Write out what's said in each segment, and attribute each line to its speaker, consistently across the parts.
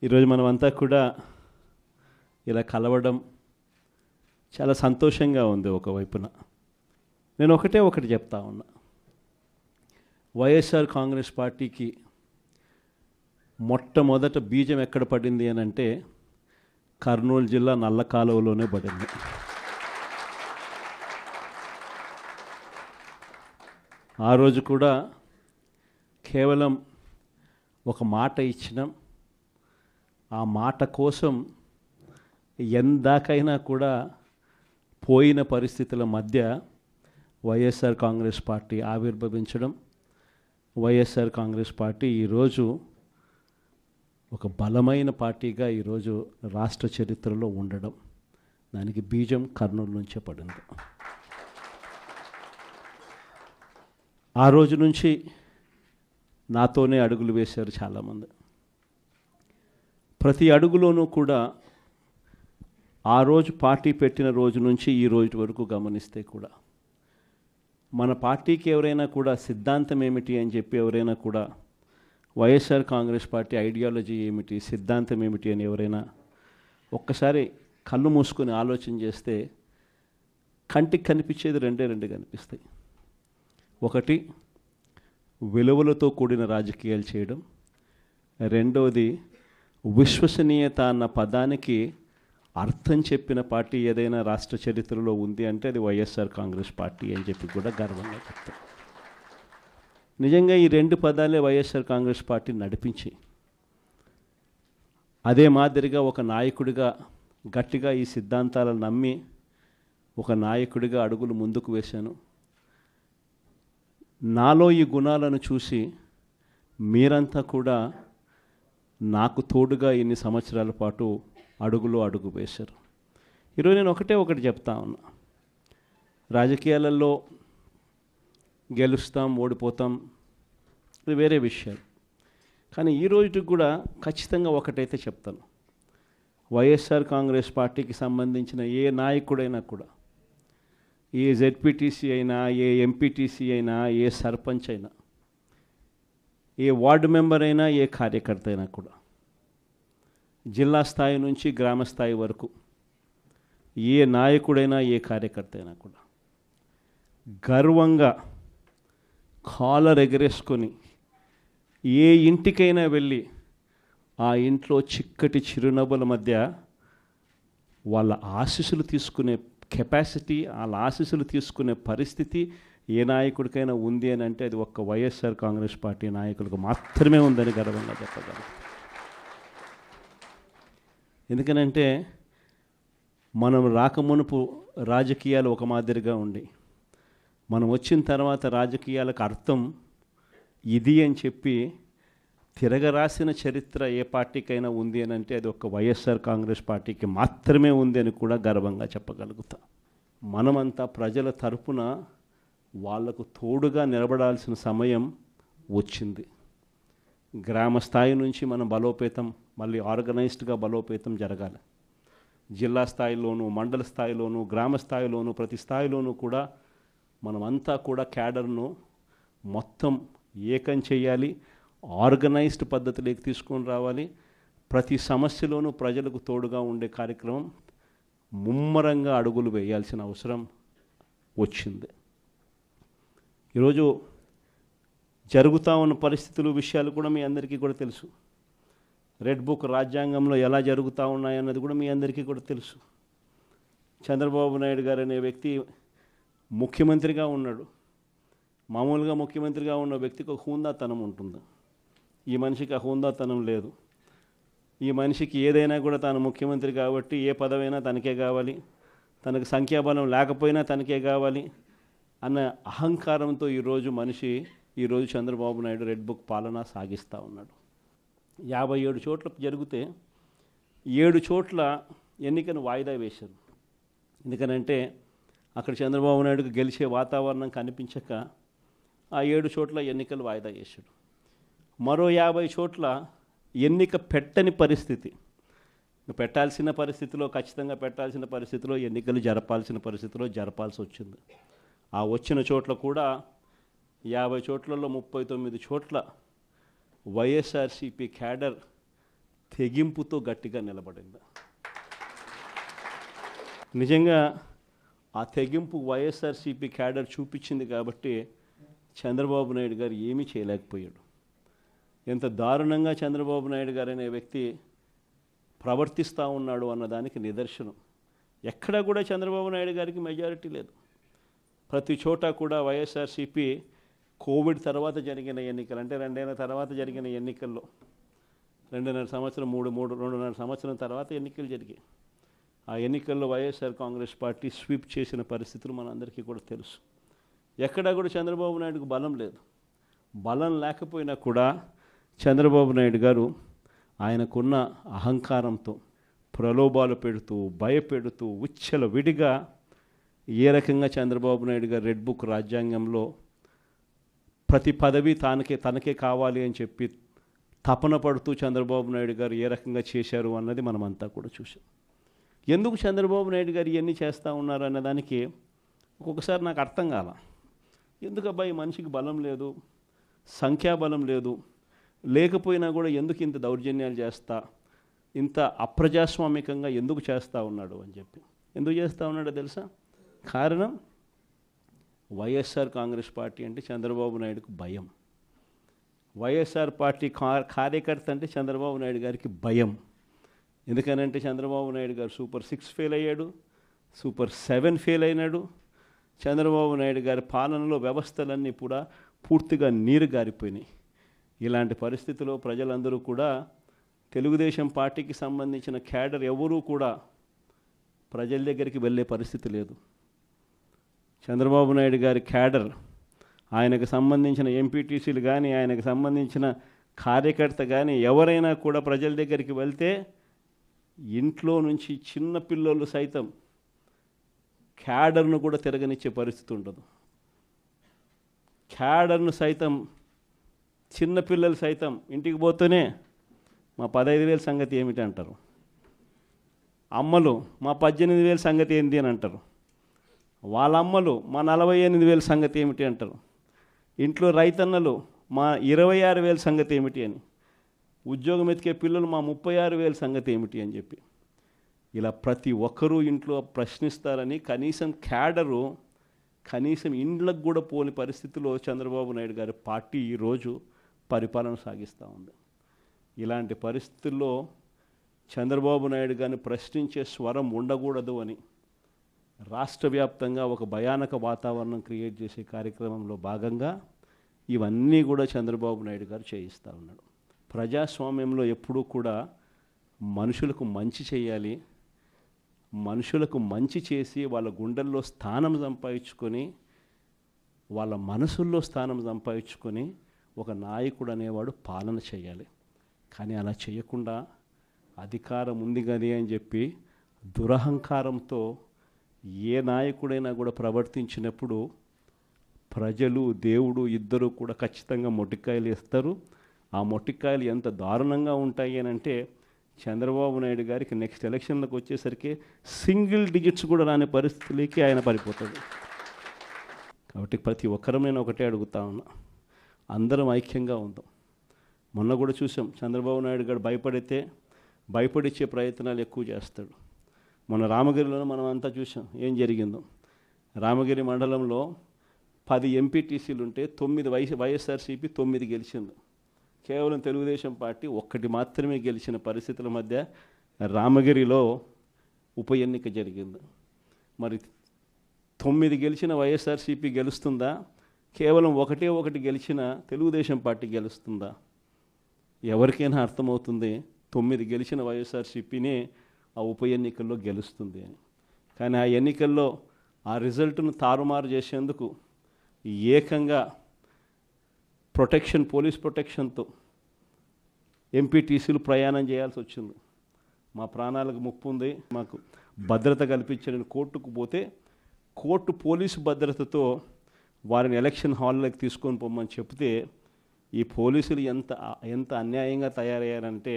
Speaker 1: ఈరోజు మనమంతా కూడా ఇలా కలవడం చాలా సంతోషంగా ఉంది. ఒకవైపున నేను ఒకటి చెప్తా ఉన్నా, వైఎస్ఆర్ కాంగ్రెస్ పార్టీకి మొట్టమొదట బీజం ఎక్కడ పడింది అని అంటే కర్నూలు జిల్లా నల్ల కాలువలోనే పడింది. ఆ రోజు కూడా కేవలం ఒక మాట ఇచ్చినాం. ఆ మాట కోసం ఎందాకైనా కూడా పోయిన పరిస్థితుల మధ్య వైఎస్ఆర్ కాంగ్రెస్ పార్టీ ఆవిర్భవించడం, వైఎస్ఆర్ కాంగ్రెస్ పార్టీ ఈరోజు ఒక బలమైన పార్టీగా ఈరోజు రాష్ట్ర చరిత్రలో ఉండడం, దానికి బీజం కర్నూలు నుంచే పడింది. ఆ రోజు నుంచి నాతోనే అడుగులు వేశారు చాలామంది. ప్రతి అడుగులోనూ కూడా ఆ రోజు పార్టీ పెట్టిన రోజు నుంచి ఈ రోజు వరకు గమనిస్తే కూడా మన పార్టీకి ఎవరైనా కూడా సిద్ధాంతం ఏమిటి అని చెప్పి ఎవరైనా కూడా వైఎస్ఆర్ కాంగ్రెస్ పార్టీ ఐడియాలజీ ఏమిటి, సిద్ధాంతం ఏమిటి అని ఎవరైనా ఒక్కసారి కళ్ళు మూసుకొని ఆలోచన చేస్తే కంటికి కనిపించేది రెండు కనిపిస్తాయి. ఒకటి, విలువలతో కూడిన రాజకీయాలు చేయడం. రెండవది, విశ్వసనీయత అన్న పదానికి అర్థం చెప్పిన పార్టీ ఏదైనా రాష్ట్ర చరిత్రలో ఉంది అంటే అది వైఎస్ఆర్ కాంగ్రెస్ పార్టీ అని చెప్పి కూడా గర్వంగా చెప్తాం. నిజంగా ఈ రెండు పదాలే వైఎస్ఆర్ కాంగ్రెస్ పార్టీ నడిపించి, అదే మాదిరిగా ఒక నాయకుడిగా గట్టిగా ఈ సిద్ధాంతాలను నమ్మి ఒక నాయకుడిగా అడుగులు ముందుకు వేశాను. నాలో ఈ గుణాలను చూసి మీరంతా కూడా నాకు తోడుగా ఇన్ని సంవత్సరాల పాటు అడుగు వేశారు. ఈరోజు నేను ఒకటి చెప్తా ఉన్నా, రాజకీయాలలో గెలుస్తాం, ఓడిపోతాం, ఇది వేరే విషయాలు. కానీ ఈ రోజుకి కూడా ఖచ్చితంగా ఒకటైతే చెప్తాను, వైఎస్ఆర్ కాంగ్రెస్ పార్టీకి సంబంధించిన ఏ నాయకుడైనా కూడా, ఏ జెడ్పీటీసీ అయినా, ఏ ఎంపీటీసీ అయినా, ఏ సర్పంచ్ అయినా, ఏ వార్డు మెంబర్ అయినా, ఏ కార్యకర్త అయినా కూడా, జిల్లా స్థాయి నుంచి గ్రామ స్థాయి వరకు ఏ నాయకుడైనా, ఏ కార్యకర్త అయినా కూడా గర్వంగా కాలర్ ఎగరేసుకొని ఏ ఇంటికైనా వెళ్ళి ఆ ఇంట్లో చిక్కటి చిరునవ్వుల మధ్య వాళ్ళ ఆశీస్సులు తీసుకునే కెపాసిటీ, వాళ్ళ ఆశీస్సులు తీసుకునే పరిస్థితి ఏ నాయకుడికైనా ఉంది అని అంటే అది ఒక్క వైఎస్ఆర్ కాంగ్రెస్ పార్టీ నాయకులకు మాత్రమే ఉందని గర్వంగా చెప్పగలం. ఎందుకనంటే మనం రాకమునుపు రాజకీయాలు ఒక మాదిరిగా ఉండి, మనం వచ్చిన తర్వాత రాజకీయాలకు అర్థం ఇది అని చెప్పి తిరగరాసిన చరిత్ర ఏ పార్టీకైనా ఉంది అని అంటే అది ఒక వైఎస్ఆర్ కాంగ్రెస్ పార్టీకి మాత్రమే ఉంది అని కూడా గర్వంగా చెప్పగలుగుతా. మనమంతా ప్రజల తరపున వాళ్లకు తోడుగా నిలబడాల్సిన సమయం వచ్చింది. గ్రామ స్థాయి నుంచి మనం బలోపేతం, మళ్ళీ ఆర్గనైజ్డ్గా బలోపేతం జరగాలి. జిల్లా స్థాయిలోనూ, మండల స్థాయిలోనూ, గ్రామ స్థాయిలోనూ, ప్రతి స్థాయిలోనూ కూడా మనమంతా కూడా క్యాడర్ను మొత్తం ఏకం చేయాలి, ఆర్గనైజ్డ్ పద్ధతిలోకి తీసుకొని రావాలి. ప్రతి సమస్యలోనూ ప్రజలకు తోడుగా ఉండే కార్యక్రమం ముమ్మరంగా అడుగులు వేయాల్సిన అవసరం వచ్చింది. ఈరోజు జరుగుతూ ఉన్న పరిస్థితులు, విషయాలు కూడా మీ అందరికీ కూడా తెలుసు. రెడ్ బుక్ రాజ్యాంగంలో ఎలా జరుగుతూ ఉన్నాయన్నది కూడా మీ అందరికీ కూడా తెలుసు. చంద్రబాబు నాయుడు గారు అనే వ్యక్తి ముఖ్యమంత్రిగా ఉన్నాడు. మామూలుగా ముఖ్యమంత్రిగా ఉన్న వ్యక్తికి ఒక హుందాతనం ఉంటుంది. ఈ మనిషికి ఆ హుందాతనం లేదు. ఈ మనిషికి ఏదైనా కూడా తాను ముఖ్యమంత్రి కాబట్టి ఏ పదవైనా తనకే కావాలి, తనకు సంఖ్యాబలం లేకపోయినా తనకే కావాలి అన్న అహంకారంతో ఈరోజు చంద్రబాబు నాయుడు రెడ్ బుక్ పాలన సాగిస్తూ ఉన్నాడు. 57 చోట్ల జరిగితే 7 చోట్ల ఎన్నికను వాయిదా వేశారు. ఎందుకనంటే అక్కడ చంద్రబాబు నాయుడుకు గెలిచే వాతావరణం కనిపించక ఆ 7 చోట్ల ఎన్నికలు వాయిదా చేశాడు. మరో 50 చోట్ల ఎన్నిక పెట్టని పరిస్థితి, పెట్టాల్సిన పరిస్థితిలో, ఖచ్చితంగా పెట్టాల్సిన పరిస్థితిలో, ఎన్నికలు జరపాల్సిన పరిస్థితిలో జరపాల్సి వచ్చింది. ఆ వచ్చిన చోట్ల కూడా 50 చోట్లలో 39 చోట్ల వైఎస్ఆర్సీపీ క్యాడర్ తెగింపుతో గట్టిగా నిలబడింది. నిజంగా ఆ తెగింపు వైఎస్ఆర్సీపీ క్యాడర్ చూపించింది కాబట్టి చంద్రబాబు నాయుడు గారు ఏమీ చేయలేకపోయాడు. ఎంత దారుణంగా చంద్రబాబు నాయుడు గారు అనే వ్యక్తి ప్రవర్తిస్తూ ఉన్నాడు అన్నదానికి నిదర్శనం. ఎక్కడా కూడా చంద్రబాబు నాయుడు గారికి మెజారిటీ లేదు. ప్రతి చోట కూడా వైఎస్ఆర్సీపీ కోవిడ్ తర్వాత జరిగిన ఎన్నికలు, అంటే 2 ఏళ్ల తర్వాత జరిగిన ఎన్నికల్లో 2.5 సంవత్సరం 2.5 సంవత్సరం తర్వాత ఎన్నికలు జరిగాయి. ఆ ఎన్నికల్లో వైఎస్ఆర్ కాంగ్రెస్ పార్టీ స్వీప్ చేసిన పరిస్థితులు మనందరికీ కూడా తెలుసు. ఎక్కడా కూడా చంద్రబాబు నాయుడుకు బలం లేదు. బలం లేకపోయినా కూడా చంద్రబాబు నాయుడు గారు ఆయనకున్న అహంకారంతో ప్రలోభాలు పెడుతూ భయపెడుతూ ఉచ్చల విడిగా ఏ రకంగా చంద్రబాబు నాయుడు గారు రెడ్ బుక్ రాజ్యాంగంలో ప్రతి పదవి తనకే కావాలి అని చెప్పి తపన పడుతూ చంద్రబాబు నాయుడు గారు ఏ రకంగా చేశారు అన్నది మనమంతా కూడా చూసాం. ఎందుకు చంద్రబాబు నాయుడు గారు ఇవన్నీ చేస్తూ ఉన్నారు అన్నదానికి ఒక్కొక్కసారి నాకు అర్థం కాల. ఎందుకు అబ్బాయి మనిషికి బలం లేదు, సంఖ్యాబలం లేదు, లేకపోయినా కూడా ఎందుకు ఇంత దౌర్జన్యాలు చేస్తా, ఇంత అప్రజాస్వామికంగా ఎందుకు చేస్తూ ఉన్నాడు అని చెప్పి. ఎందుకు చేస్తూ ఉన్నాడో తెలుసా? కారణం వైఎస్ఆర్ కాంగ్రెస్ పార్టీ అంటే చంద్రబాబు నాయుడుకు భయం. వైఎస్ఆర్ పార్టీ కార్యకర్త అంటే చంద్రబాబు నాయుడు గారికి భయం. ఎందుకనంటే చంద్రబాబు నాయుడు గారు సూపర్ 6 ఫెయిల్ అయ్యాడు, సూపర్ 7 ఫెయిల్ అయినాడు. చంద్రబాబు నాయుడు గారి పాలనలో వ్యవస్థలన్నీ కూడా పూర్తిగా నీరు గారిపోయినాయి. ఇలాంటి పరిస్థితిలో ప్రజలందరూ కూడా తెలుగుదేశం పార్టీకి సంబంధించిన క్యాడర్ ఎవరూ కూడా ప్రజల దగ్గరికి వెళ్ళే పరిస్థితి లేదు. చంద్రబాబు నాయుడు గారి క్యాడర్, ఆయనకు సంబంధించిన ఎంపీటీసీలు కానీ, ఆయనకు సంబంధించిన కార్యకర్త కానీ ఎవరైనా కూడా ప్రజల దగ్గరికి వెళ్తే ఇంట్లో నుంచి చిన్న పిల్లలు సైతం క్యాడర్ను కూడా తిరగనిచ్చే పరిస్థితి ఉండదు. క్యాడర్ను సైతం, చిన్నపిల్లలు సైతం ఇంటికి పోతూనే మా 15,000 సంగతి ఏమిటి అంటారు. అమ్మలు మా 18,000 సంగతి ఏంటి అని అంటారు. వాళ్ళ అమ్మలు మా 48,000 సంగతి ఏమిటి అంటారు. ఇంట్లో రైతన్నలు మా 26,000 సంగతి ఏమిటి అని, ఉద్యోగం ఎతికే పిల్లలు మా 36,000 సంగతి ఏమిటి అని చెప్పి ఇలా ప్రతి ఒక్కరూ ఇంట్లో ప్రశ్నిస్తారని కనీసం క్యాడరు, కనీసం ఇండ్లకు కూడా పోని పరిస్థితిలో చంద్రబాబు నాయుడు గారి పార్టీ ఈరోజు పరిపాలన సాగిస్తూ ఉంది. ఇలాంటి పరిస్థితుల్లో చంద్రబాబు నాయుడు గారిని ప్రశ్నించే స్వరం ఉండకూడదు అని రాష్ట్ర వ్యాప్తంగా ఒక భయానక వాతావరణం క్రియేట్ చేసే కార్యక్రమంలో భాగంగా ఇవన్నీ కూడా చంద్రబాబు నాయుడు గారు చేయిస్తూ ఉన్నాడు. ప్రజాస్వామ్యంలో ఎప్పుడూ కూడా మనుషులకు మంచి చేయాలి, మనుషులకు మంచి చేసి వాళ్ళ గుండెల్లో స్థానం సంపాదించుకొని, వాళ్ళ మనసుల్లో స్థానం సంపాదించుకొని ఒక నాయకుడు అనేవాడు పాలన చేయాలి. కానీ అలా చేయకుండా అధికారం ఉంది కదా అని చెప్పి దురహంకారంతో ఏ నాయకుడైనా కూడా ప్రవర్తించినప్పుడు ప్రజలు దేవుడు ఇద్దరు కూడా ఖచ్చితంగా మొట్టికాయలు వేస్తారు. ఆ మొట్టికాయలు ఎంత దారుణంగా ఉంటాయి అని అంటే చంద్రబాబు నాయుడు గారికి నెక్స్ట్ ఎలక్షన్లకు వచ్చేసరికి సింగిల్ డిజిట్స్ కూడా రాని పరిస్థితులకి ఆయన పడిపోతాడు. కాబట్టి ప్రతి ఒక్కరూ నేను ఒకటే అడుగుతా ఉన్నా, అందరం ఐక్యంగా ఉందాం. మొన్న కూడా చూసాం, చంద్రబాబు నాయుడు గారు భయపడిచ్చే ప్రయత్నాలు ఎక్కువ చేస్తాడు. మొన్న రామగిరిలో మనం అంతా చూసాం ఏం జరిగిందో. రామగిరి మండలంలో 10 ఎంపీటీసీలు ఉంటే 9 వైఎస్ఆర్సీపీ 9 గెలిచింది. కేవలం తెలుగుదేశం పార్టీ 1 మాత్రమే గెలిచిన పరిస్థితుల మధ్య రామగిరిలో ఉప ఎన్నిక జరిగింది. మరి 9 గెలిచిన వైఎస్ఆర్సీపీ గెలుస్తుందా? కేవలం 1 గెలిచిన తెలుగుదేశం పార్టీ గెలుస్తుందా? ఎవరికైనా అర్థమవుతుంది 9 గెలిచిన వైఎస్ఆర్సీపీనే ఆ ఉప ఎన్నికల్లో గెలుస్తుంది అని. కానీ ఆ ఎన్నికల్లో ఆ రిజల్ట్ను తారుమారు చేసేందుకు ఏకంగా పోలీస్ ప్రొటెక్షన్తో ఎంపీటీసీలు ప్రయాణం చేయాల్సి వచ్చింది. మా ప్రాణాలకు ముప్పు ఉంది, మాకు భద్రత కల్పించని కోర్టుకు పోతే కోర్టు పోలీసు భద్రతతో వారిని ఎలక్షన్ హాల్లోకి తీసుకొని పోమని చెప్తే ఈ పోలీసులు ఎంత అన్యాయంగా తయారయ్యారంటే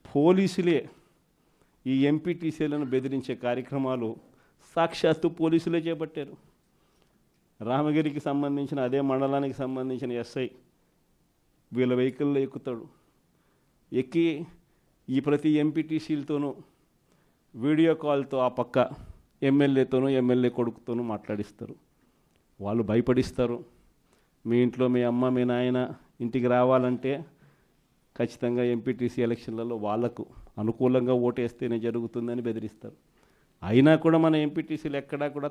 Speaker 1: పోలీసులే ఈ ఎంపీటీసీలను బెదిరించే కార్యక్రమాలు సాక్షాత్తు పోలీసులే చేపట్టారు. రామగిరికి సంబంధించిన అదే మండలానికి సంబంధించిన ఎస్ఐ వీళ్ళ వెహికల్లో ఎక్కుతాడు. ఎక్కి ఈ ప్రతి ఎంపీటీసీలతోనూ వీడియో కాల్తో ఆ పక్క ఎమ్మెల్యేతోనూ ఎమ్మెల్యే కొడుకుతోనూ మాట్లాడిస్తారు. వాళ్ళు భయపడిస్తారు. మీ ఇంట్లో మీ అమ్మ మీ నాయన ఇంటికి రావాలంటే ఖచ్చితంగా ఎంపీటీసీ ఎలక్షన్లలో వాళ్లకు అనుకూలంగా ఓటేస్తేనే జరుగుతుందని బెదిరిస్తారు. అయినా కూడా మన ఎంపీటీసీలు ఎక్కడా కూడా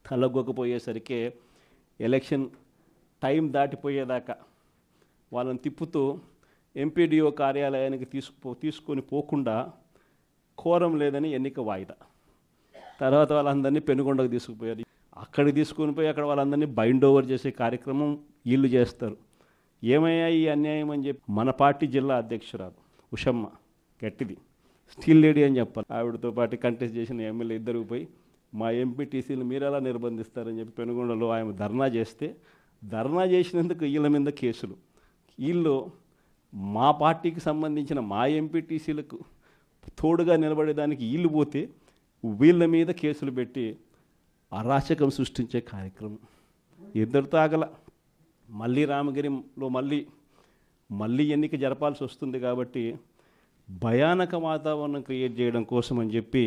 Speaker 1: తలొగ్గకపోయేసరికి ఎలక్షన్ టైం దాటిపోయేదాకా వాళ్ళని తిప్పుతూ ఎంపీడీఓ కార్యాలయానికి తీసుకొని పోకుండా కోరం లేదని ఎన్నిక వాయిదా. తర్వాత వాళ్ళందరినీ పెనుగొండకు తీసుకుపోయారు. అక్కడికి తీసుకొని పోయి అక్కడ వాళ్ళందరినీ బైండ్ ఓవర్ చేసే కార్యక్రమం వీళ్ళు చేస్తారు. ఏమయ్యా ఈ అన్యాయం అని చెప్పి మన పార్టీ జిల్లా అధ్యక్షురాలు ఉషమ్మ గట్టిది స్టీల్ లేడీ అని చెప్పాలి. ఆవిడతో పాటు కంటెస్ట్ చేసిన ఎమ్మెల్యే ఇద్దరికి పోయి మా ఎంపీటీసీలు మీరు ఎలా నిర్బంధిస్తారని చెప్పి పెనుగొండలో ఆయన ధర్నా చేస్తే, ధర్నా చేసినందుకు వీళ్ళ మీద కేసులు. వీళ్ళు మా పార్టీకి సంబంధించిన మా ఎంపీటీసీలకు తోడుగా నిలబడేదానికి వీళ్ళు పోతే వీళ్ళ మీద కేసులు పెట్టి అరాచకం సృష్టించే కార్యక్రమం. ఇద్దరితో ఆగల. మళ్ళీ రామగిరిలో మళ్ళీ ఎన్నిక జరపాల్సి వస్తుంది కాబట్టి భయానక వాతావరణం క్రియేట్ చేయడం కోసం అని చెప్పి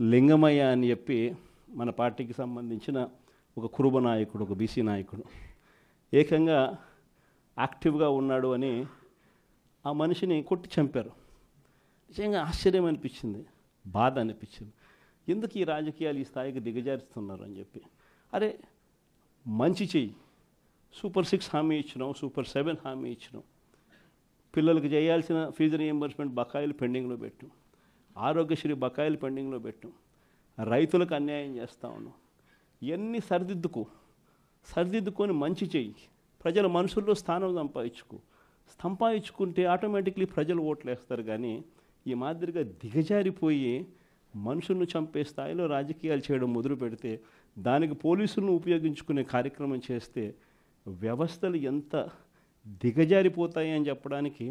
Speaker 1: లింగమయ్య అని చెప్పి మన పార్టీకి సంబంధించిన ఒక కురుబ నాయకుడు, ఒక బీసీ నాయకుడు ఏకంగా యాక్టివ్గా ఉన్నాడు అని ఆ మనిషిని కొట్టి చంపారు. నిజంగా ఆశ్చర్యం అనిపించింది, బాధ అనిపించింది. ఎందుకు ఈ రాజకీయాలు ఈ స్థాయికి దిగజారుస్తున్నారు అని చెప్పి. అరే మంచి చెయ్యి, సూపర్ 6 హామీ ఇచ్చినాం, సూపర్ 7 హామీ ఇచ్చినాం, పిల్లలకు చేయాల్సిన ఫీజు రీఎంబర్స్మెంట్ బకాయిలు పెండింగ్లో పెట్టాం, ఆరోగ్యశ్రీ బకాయిలు పెండింగ్లో పెట్టాం, రైతులకు అన్యాయం చేస్తూ ఉన్నాం. ఇవన్నీ సరిదిద్దుకొని మంచి చెయ్యి, ప్రజల మనసుల్లో స్థానం సంపాదించుకుంటే ఆటోమేటిక్లీ ప్రజలు ఓట్లు వేస్తారు. కానీ ఈ మాదిరిగా దిగజారిపోయి మనుషులను చంపే స్థాయిలో రాజకీయాలు చేయడం మొదలు పెడితే, దానికి పోలీసులను ఉపయోగించుకునే కార్యక్రమం చేస్తే వ్యవస్థలు ఎంత దిగజారిపోతాయి అని చెప్పడానికి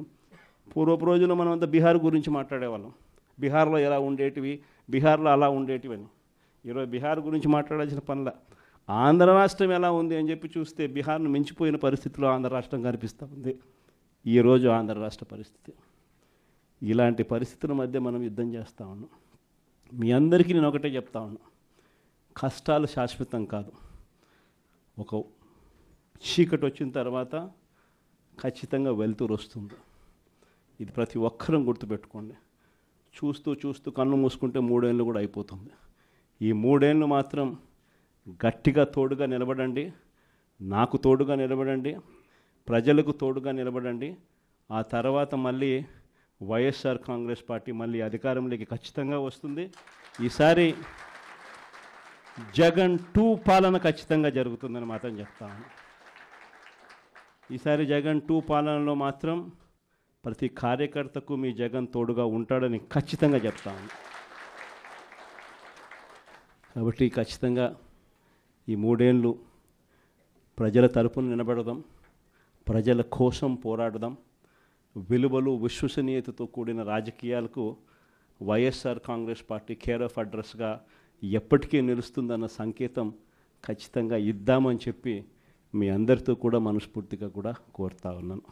Speaker 1: పూర్వపు రోజుల్లో మనం అంతా బీహార్ గురించి మాట్లాడేవాళ్ళం. బీహార్లో ఎలా ఉండేటివి, బీహార్లో అలా ఉండేటివి అని. ఈరోజు బీహార్ గురించి మాట్లాడాల్సిన పనుల ఆంధ్ర రాష్ట్రం ఎలా ఉంది అని చెప్పి చూస్తే బీహార్ను మించిపోయిన పరిస్థితిలో ఆంధ్ర రాష్ట్రం కనిపిస్తూ ఉంది. ఈరోజు ఆంధ్ర రాష్ట్ర పరిస్థితి. ఇలాంటి పరిస్థితుల మధ్య మనం యుద్ధం చేస్తూ ఉన్నాం. మీ అందరికీ నేను ఒకటే చెప్తా ఉన్నా, కష్టాలు శాశ్వతం కాదు. ఒక చీకటి వచ్చిన తర్వాత ఖచ్చితంగా వెలుతురు వస్తుంది. ఇది ప్రతి ఒక్కరం గుర్తుపెట్టుకోండి. చూస్తూ కన్ను మూసుకుంటే 3 ఏళ్ళు కూడా అయిపోతుంది. ఈ 3 ఏళ్ళు మాత్రం గట్టిగా తోడుగా నిలబడండి, నాకు తోడుగా నిలబడండి, ప్రజలకు తోడుగా నిలబడండి. ఆ తర్వాత మళ్ళీ వైఎస్ఆర్ కాంగ్రెస్ పార్టీ మళ్ళీ అధికారంలోకి ఖచ్చితంగా వస్తుంది. ఈసారి జగన్ 2 పాలన ఖచ్చితంగా జరుగుతుందని మాత్రం చెప్తాను. ఈసారి జగన్ 2 పాలనలో మాత్రం ప్రతి కార్యకర్తకు మీ జగన్ తోడుగా ఉంటాడని ఖచ్చితంగా చెప్తాను. కాబట్టి ఖచ్చితంగా ఈ 3 ఏళ్ళు ప్రజల తరపున నిలబడదాం, ప్రజల కోసం పోరాడదాం. విలువలు విశ్వసనీయతతో కూడిన రాజకీయాలకు వైఎస్ఆర్ కాంగ్రెస్ పార్టీ కేర్ ఆఫ్ అడ్రస్గా ఎప్పటికీ నిలుస్తుందన్న సంకేతం ఖచ్చితంగా ఇద్దామని చెప్పి మీ అందరితో కూడా మనస్ఫూర్తిగా కూడా కోరుతా ఉన్నాను.